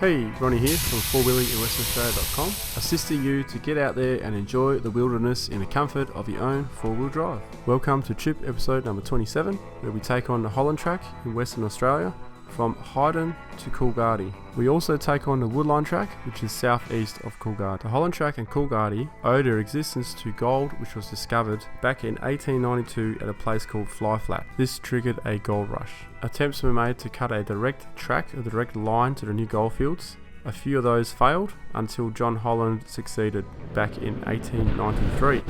Hey, Ronny here from fourwheelinginwesternaustralia.com, assisting you to get out there and enjoy the wilderness in the comfort of your own four-wheel drive. Welcome to trip episode number 27, where we take on the Holland track in Western Australia from Hyden to Coolgardie. We also take on the Woodline track, which is southeast of Coolgardie. The Holland track and Coolgardie owe their existence to gold, which was discovered back in 1892 at a place called Fly Flat. This triggered a gold rush. Attempts were made to cut a direct track, a direct line to the new goldfields. A few of those failed until John Holland succeeded back in 1893.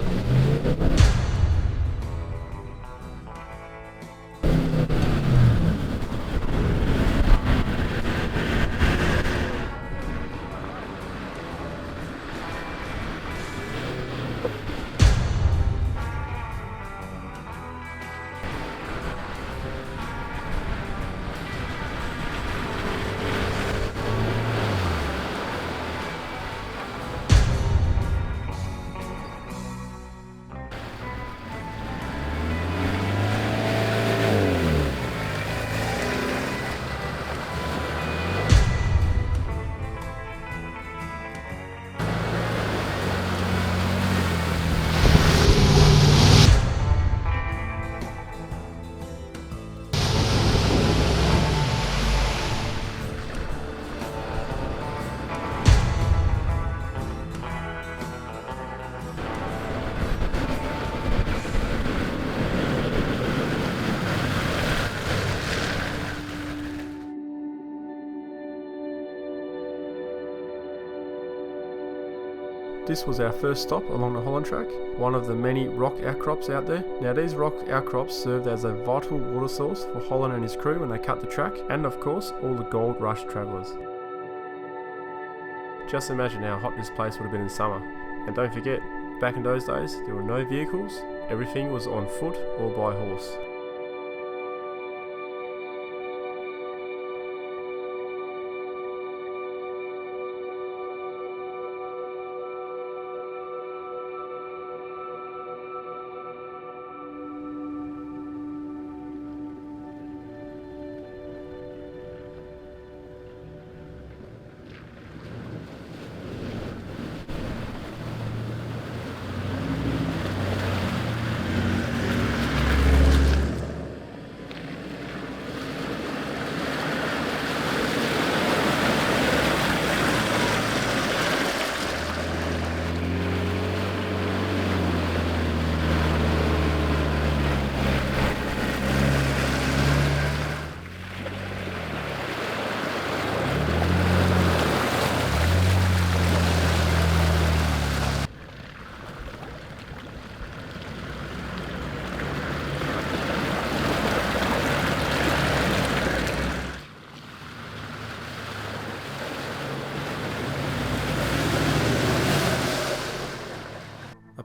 This was our first stop along the Holland track, one of the many rock outcrops out there. Now these rock outcrops served as a vital water source for Holland and his crew when they cut the track, and of course all the gold rush travellers. Just imagine how hot this place would have been in summer. And don't forget, back in those days there were no vehicles, everything was on foot or by horse.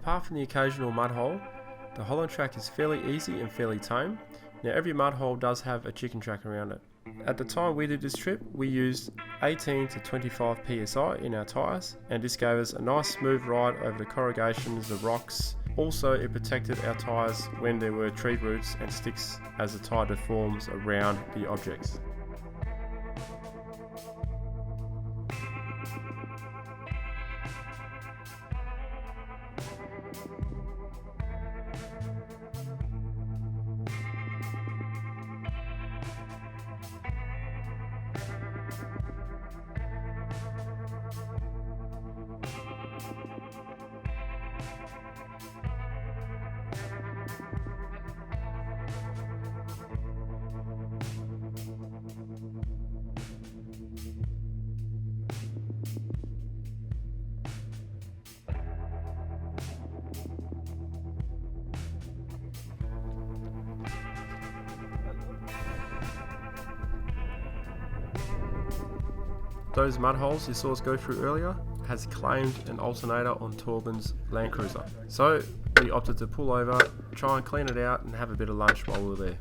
Apart from the occasional mud hole, the Holland track is fairly easy and fairly tame. Now every mud hole does have a chicken track around it. At the time we did this trip, we used 18 to 25 psi in our tyres, and this gave us a nice smooth ride over the corrugations, the rocks. Also it protected our tyres when there were tree roots and sticks as the tyre deforms around the objects. Those mud holes you saw us go through earlier has claimed an alternator on Torben's Land Cruiser. So we opted to pull over, try and clean it out and have a bit of lunch while we were there.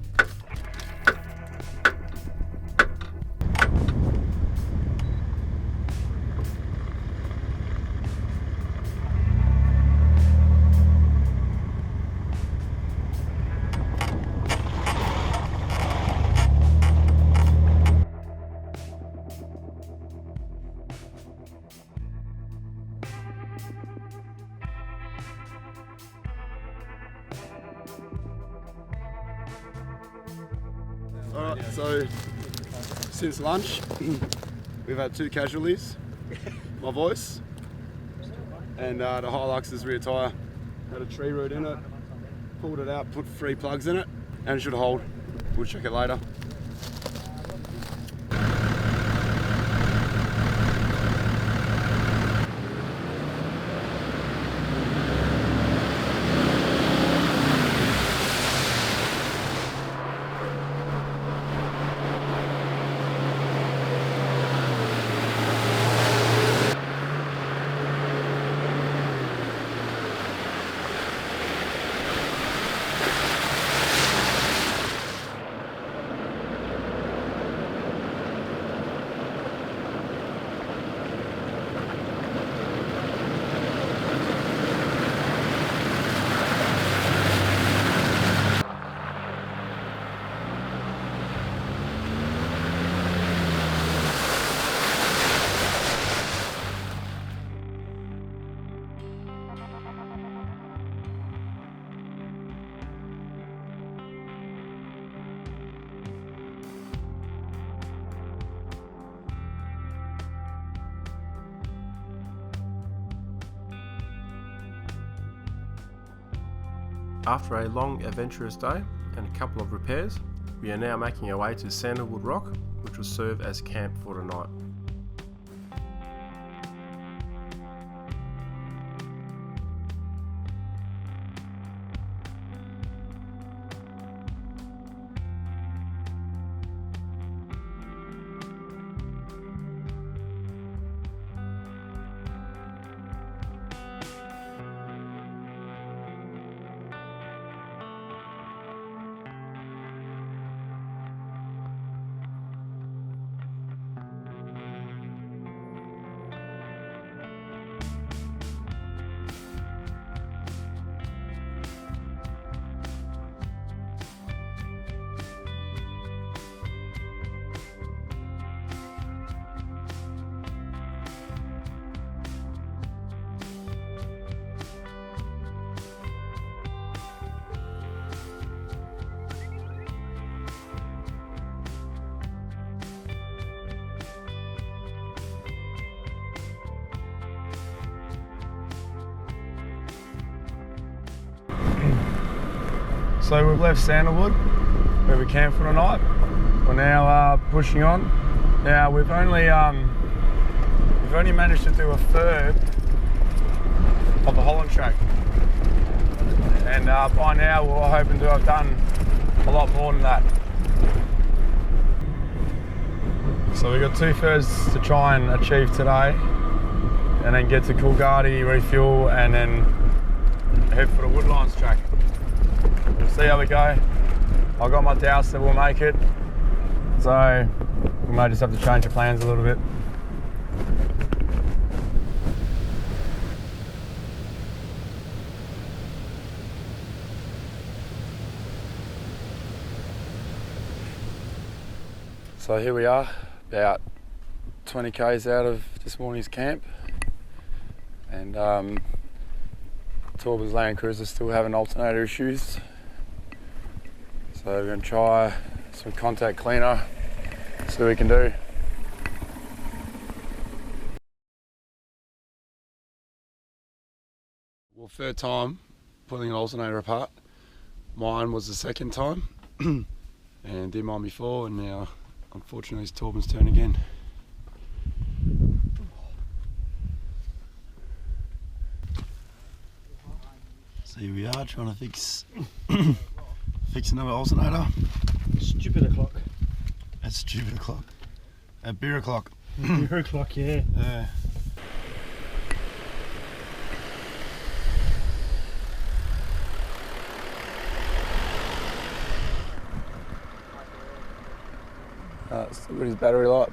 Alright, so since lunch we've had 2 casualties. My voice and the Hilux's rear tyre had a tree root in it. Pulled it out, put 3 plugs in it, and it should hold. We'll check it later. After a long adventurous day and a couple of repairs, we are now making our way to Sandalwood Rock, which will serve as camp for tonight. So we've left Sandalwood, where we camped for the night. We're now pushing on. Now we've only managed to do a third of the Holland track, and by now we're hoping to have done a lot more than that. So we've got 2/3 to try and achieve today, and then get to Coolgardie, refuel, and then head for the Woodline's track. We'll see how we go. I've got my doubts that we'll make it, so we may just have to change the plans a little bit. So here we are, about 20 k's out of this morning's camp, and Torben's Land Cruiser's still having alternator issues. So we're going to try some contact cleaner, see what we can do. Well, third time pulling an alternator apart. Mine was the second time and did mine before, and now unfortunately it's Torben's turn again. So here we are trying to fix another alternator. Stupid o'clock. At stupid o'clock. At beer o'clock. Beer o'clock, yeah. Yeah. Still got his battery light.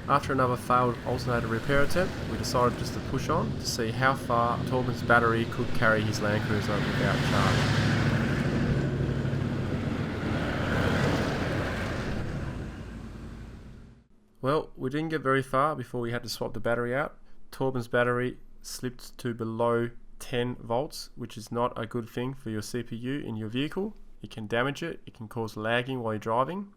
After another failed alternator repair attempt, we decided just to push on to see how far Torben's battery could carry his Land Cruiser without charge. Well, we didn't get very far before we had to swap the battery out. Torben's battery slipped to below 10 volts, which is not a good thing for your CPU in your vehicle. It can damage it, it can cause lagging while you're driving.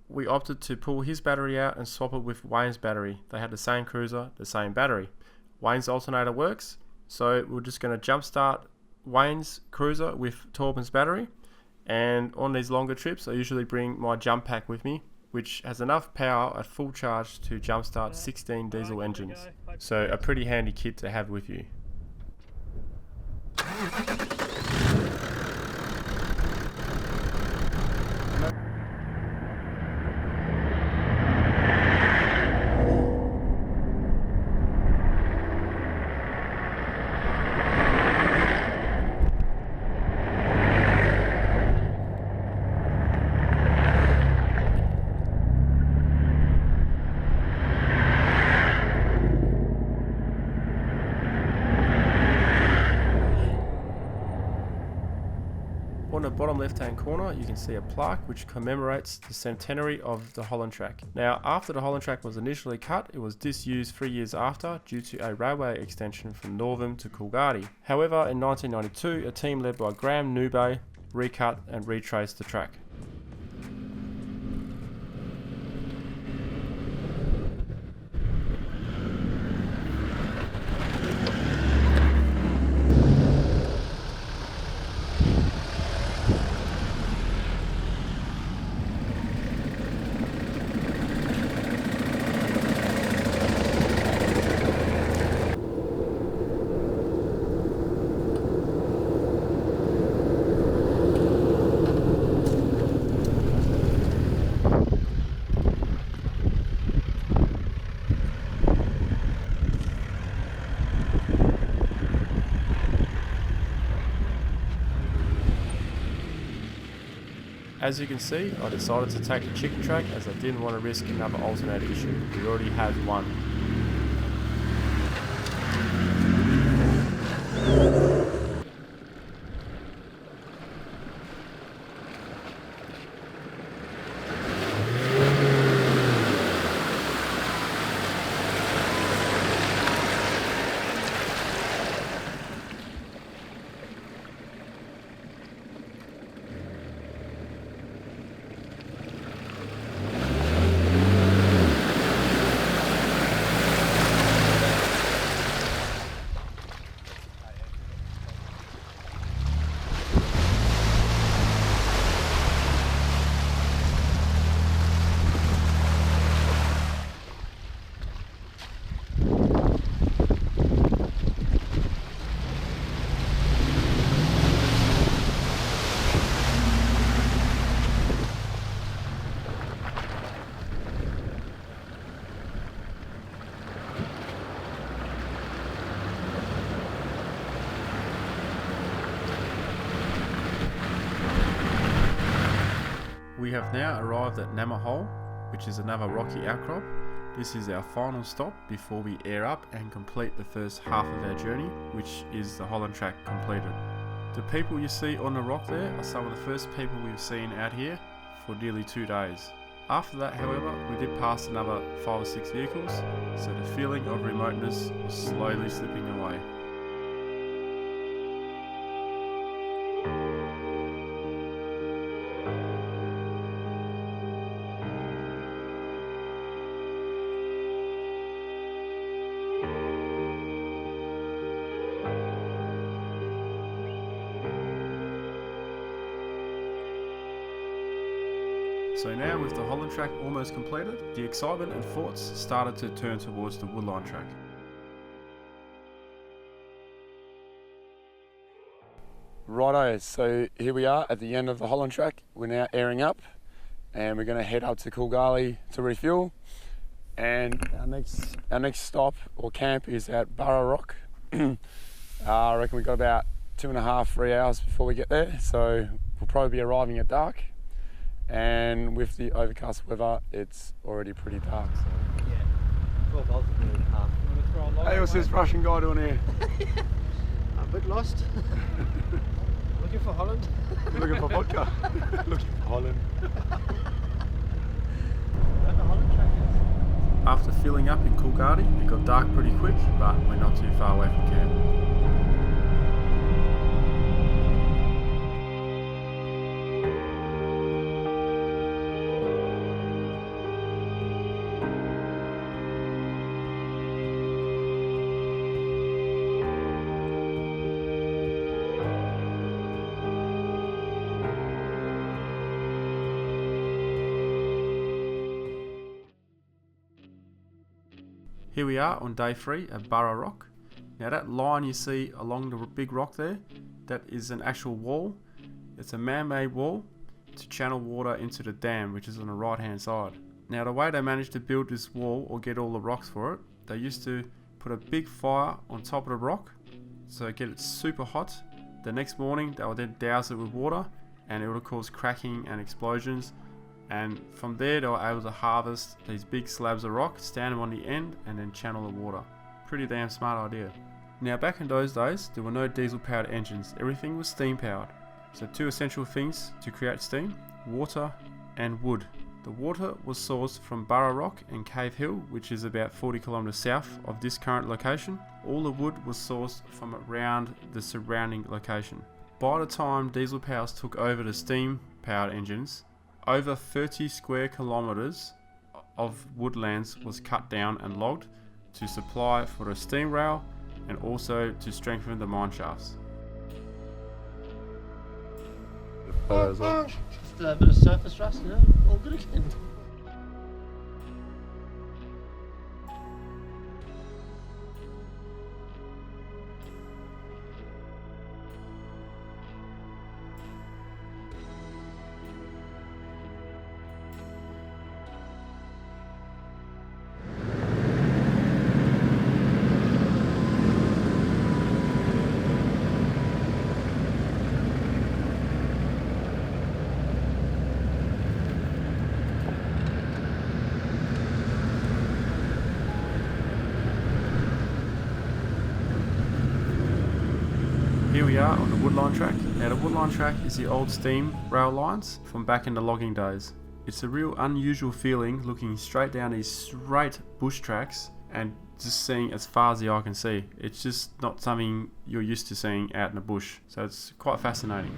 We opted to pull his battery out and swap it with Wayne's battery. They had the same cruiser, the same battery. Wayne's alternator works, so we're just going to jump start Wayne's cruiser with Torben's battery. And on these longer trips, I usually bring my jump pack with me, which has enough power at full charge to jumpstart 16 diesel engines. So a pretty handy kit to have with you. On the bottom left hand corner you can see a plaque which commemorates the centenary of the Holland track. Now after the Holland track was initially cut, it was disused 3 years after due to a railway extension from Northam to Coolgardie. However, in 1992 a team led by Graham Newbay recut and retraced the track. As you can see, I decided to take the chicken track as I didn't want to risk another alternator issue. We already had one. We have now arrived at Namma Hole, which is another rocky outcrop. This is our final stop before we air up and complete the first half of our journey, which is the Holland track completed. The people you see on the rock there are some of the first people we've seen out here for nearly 2 days. After that, however, we did pass another 5 or 6 vehicles, so the feeling of remoteness was slowly slipping away. So now with the Holland track almost completed, the excitement and thoughts started to turn towards the Woodline track. Righto, so here we are at the end of the Holland track. We're now airing up and we're going to head up to Coolgardie to refuel. And our next stop or camp is at Burra Rock. I reckon we've got about 2.5, 3 hours before we get there, so we'll probably be arriving at dark. And with the overcast weather, it's already pretty dark. So. Yeah, 12 volts is really calm. Hey, what's this Russian guy doing here? I'm a bit lost. Looking for Holland. You're looking for vodka? Looking for Holland. The Holland track is After filling up in Coolgardie, it got dark pretty quick, but we're not too far away from camp. Here we are on day 3 at Burra Rock. Now that line you see along the big rock there, that is an actual wall. It's a man-made wall to channel water into the dam, which is on the right hand side. Now the way they managed to build this wall or get all the rocks for it, they used to put a big fire on top of the rock, so get it super hot. The next morning they would then douse it with water and it would cause cracking and explosions. And from there they were able to harvest these big slabs of rock, stand them on the end and then channel the water. Pretty damn smart idea. Now back in those days there were no diesel powered engines, everything was steam powered. So 2 essential things to create steam: water and wood. The water was sourced from Burra Rock and Cave Hill, which is about 40 kilometres south of this current location. All the wood was sourced from around the surrounding location. By the time diesel powers took over the steam powered engines, over 30 square kilometres of woodlands was cut down and logged to supply for the steam rail and also to strengthen the mine shafts. Just a bit of surface rust, you know, all good again. Here we are on the Woodline track. Now the Woodline track is the old steam rail lines from back in the logging days. It's a real unusual feeling looking straight down these straight bush tracks and just seeing as far as the eye can see. It's just not something you're used to seeing out in the bush, so it's quite fascinating.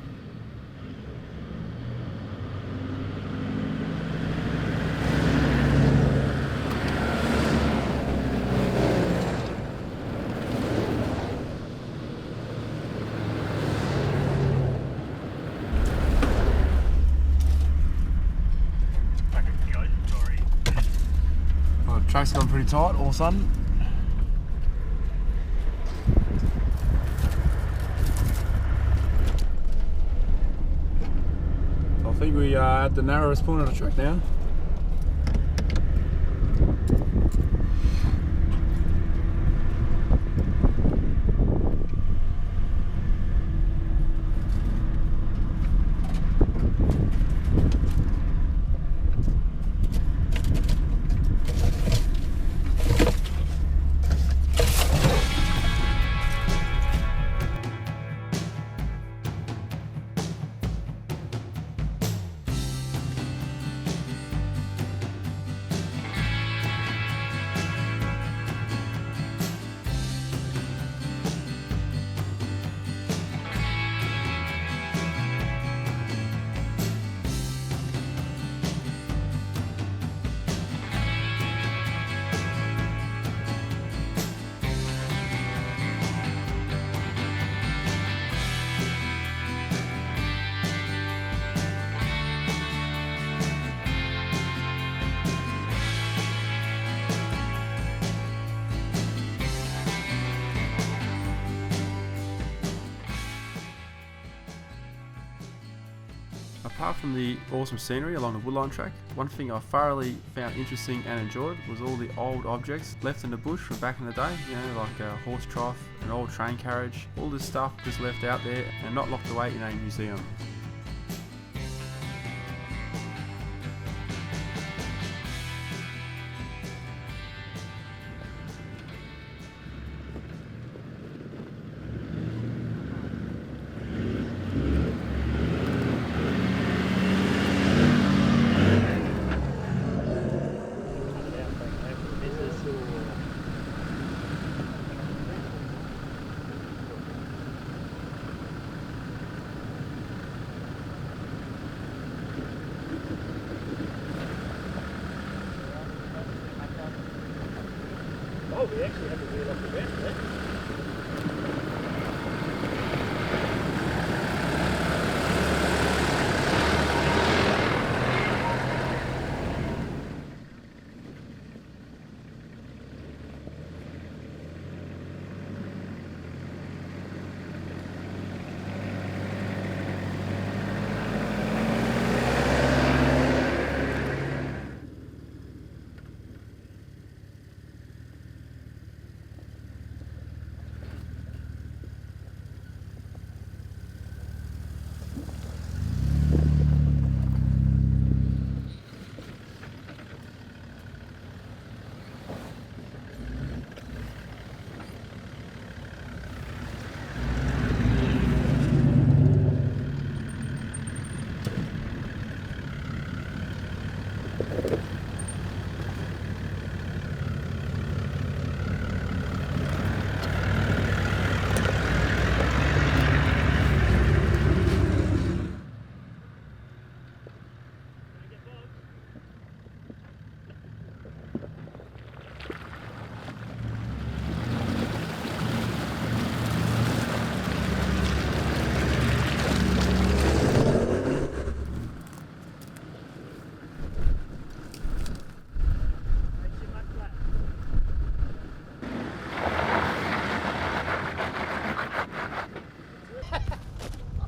Track's gone pretty tight all of a sudden. I think we are at the narrowest point of the track now. Apart from the awesome scenery along the Woodline track, one thing I thoroughly found interesting and enjoyed was all the old objects left in the bush from back in the day, you know, like a horse trough, an old train carriage, all this stuff just left out there and not locked away in a museum. we actually had the wheel off the ground there.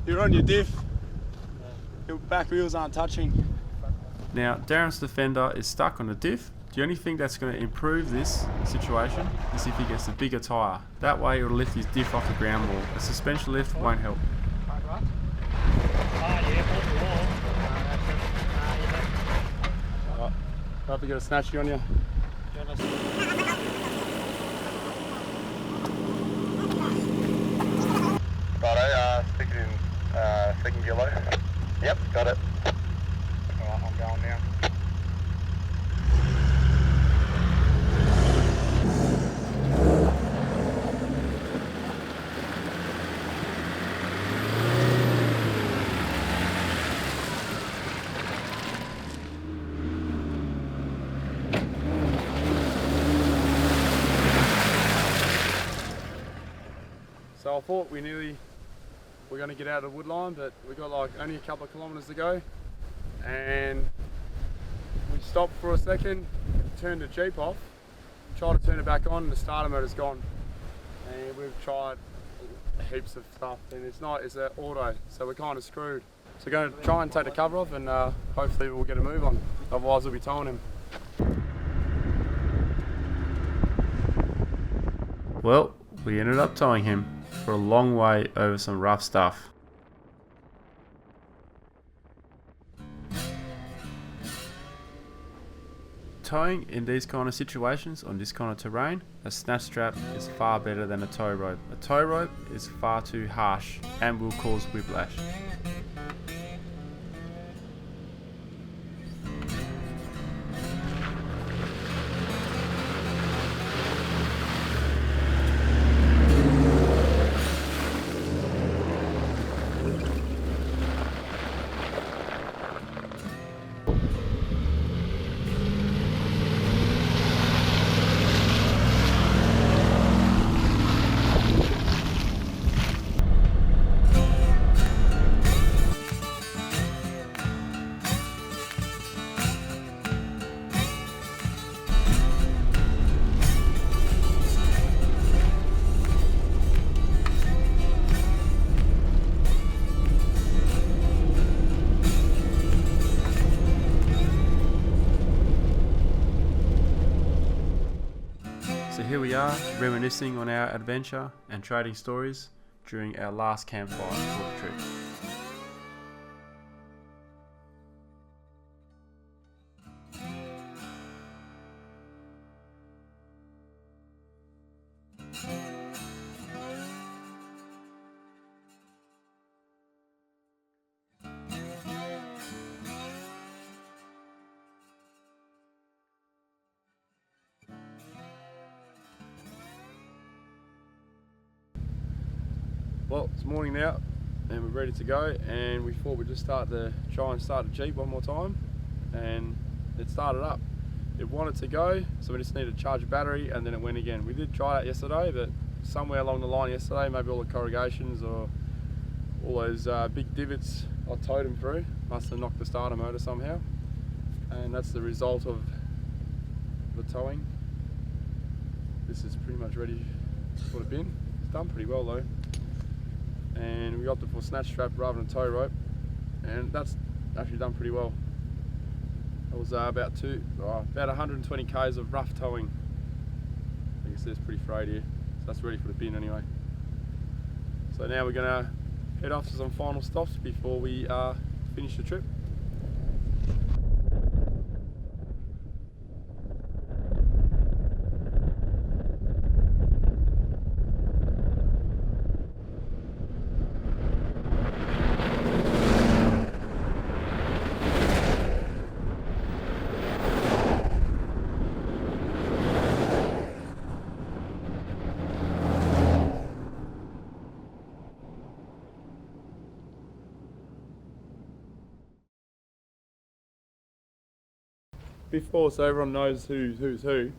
You're on your diff. Your back wheels aren't touching. Now, Darren's Defender is stuck on a diff. The only thing that's going to improve this situation is if he gets a bigger tyre. That way it'll lift his diff off the ground more. A suspension lift won't help. Alright, hope you got a snatchy on you. Righto, stick it in second gear low. Yep, got it. Alright, I'm going now. So I thought we're going to get out of the Woodline, but we've got like only a couple of kilometres to go, and we stopped for a second, turned the Jeep off, tried to turn it back on, and the starter motor's gone. And we've tried heaps of stuff, and it's an auto, so we're kind of screwed. So we're going to try and take the cover off, and hopefully we'll get a move on. Otherwise we'll be towing him. Well, we ended up towing him for a long way over some rough stuff. Towing in these kind of situations on this kind of terrain, a snatch strap is far better than a tow rope. A tow rope is far too harsh and will cause whiplash. So here we are, reminiscing on our adventure and trading stories during our last campfire for the trip. Well, it's morning now and we're ready to go, and we thought we'd just try and start the Jeep one more time, and it started up. it wanted to go, so we just needed to charge a battery, and then it went again. We did try that yesterday, but somewhere along the line yesterday, maybe all the corrugations or all those big divots I towed them through must have knocked the starter motor somehow, and that's the result of the towing. This is pretty much ready for the bin. It's done pretty well though, and we opted for snatch strap rather than tow rope, and that's actually done pretty well. It was about 120 k's of rough towing. You can see it's pretty frayed here, so that's ready for the bin anyway. So now we're gonna head off to some final stops before we finish the trip. Before, so everyone knows who's who,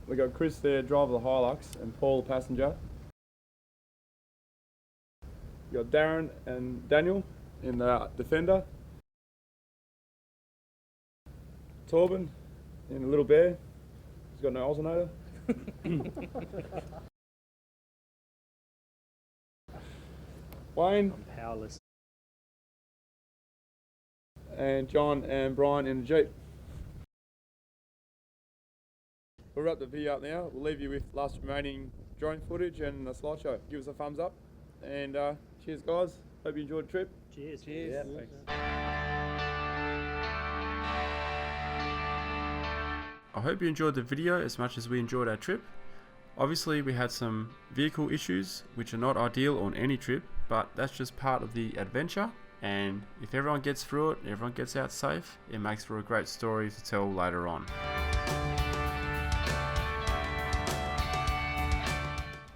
we got Chris there, driver of the Hilux, and Paul, the passenger. You got Darren and Daniel in the Defender. Torben in the Little Bear. He's got no alternator. Wayne. I'm powerless. And John and Brian in the Jeep. We'll wrap the video up now. We'll leave you with last remaining drone footage and a slideshow. Give us a thumbs up, and cheers guys. Hope you enjoyed the trip. Cheers. Cheers. Yeah, Thanks. I hope you enjoyed the video as much as we enjoyed our trip. Obviously we had some vehicle issues which are not ideal on any trip, but that's just part of the adventure, and if everyone gets through it, everyone gets out safe, it makes for a great story to tell later on.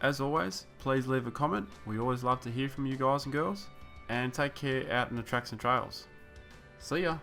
As always, please leave a comment. We always love to hear from you guys and girls, and take care out in the tracks and trails. See ya!